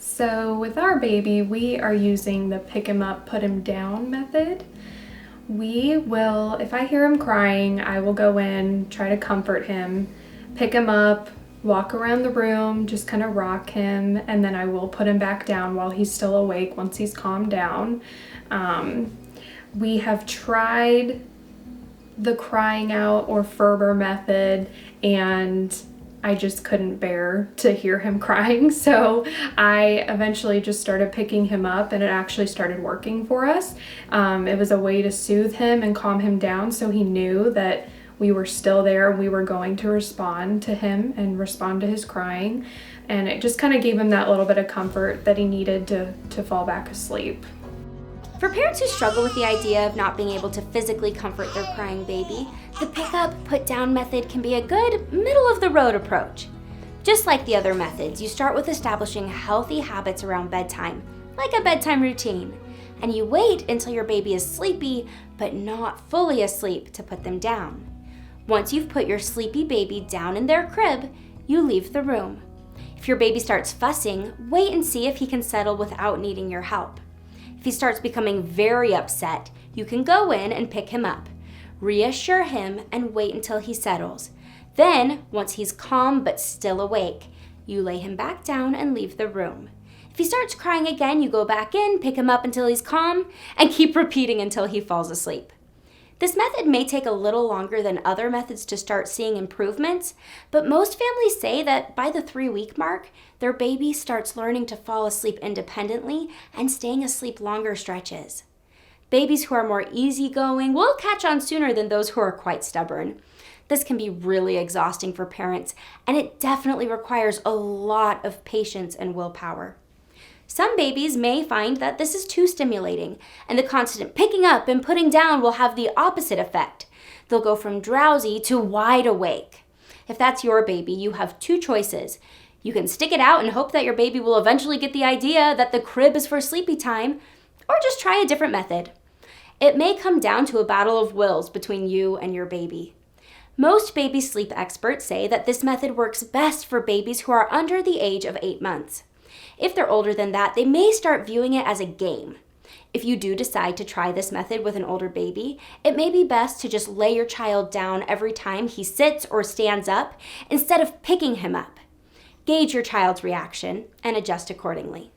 So with our baby, we are using the pick him up, put him down method. We will, if I hear him crying, I will go in, try to comfort him, pick him up, walk around the room, just kind of rock him, and then I will put him back down while he's still awake once he's calmed down. We have tried the crying out or Ferber method, and I just couldn't bear to hear him crying. So I eventually just started picking him up, and it actually started working for us. It was a way to soothe him and calm him down so he knew that we were still there. We were going to respond to him and respond to his crying. And it just kind of gave him that little bit of comfort that he needed to fall back asleep. For parents who struggle with the idea of not being able to physically comfort their crying baby, the pick up, put down method can be a good middle-of-the-road approach. Just like the other methods, you start with establishing healthy habits around bedtime, like a bedtime routine, and you wait until your baby is sleepy but not fully asleep to put them down. Once you've put your sleepy baby down in their crib, you leave the room. If your baby starts fussing, wait and see if he can settle without needing your help. If he starts becoming very upset, you can go in and pick him up. Reassure him and wait until he settles. Then, once he's calm but still awake, you lay him back down and leave the room. If he starts crying again, you go back in, pick him up until he's calm, and keep repeating until he falls asleep. This method may take a little longer than other methods to start seeing improvements, but most families say that by the 3-week mark, their baby starts learning to fall asleep independently and staying asleep longer stretches. Babies who are more easygoing will catch on sooner than those who are quite stubborn. This can be really exhausting for parents, and it definitely requires a lot of patience and willpower. Some babies may find that this is too stimulating, and the constant picking up and putting down will have the opposite effect. They'll go from drowsy to wide awake. If that's your baby, you have 2 choices. You can stick it out and hope that your baby will eventually get the idea that the crib is for sleepy time, or just try a different method. It may come down to a battle of wills between you and your baby. Most baby sleep experts say that this method works best for babies who are under the age of 8 months. If they're older than that, they may start viewing it as a game. If you do decide to try this method with an older baby, it may be best to just lay your child down every time he sits or stands up instead of picking him up. Gauge your child's reaction and adjust accordingly.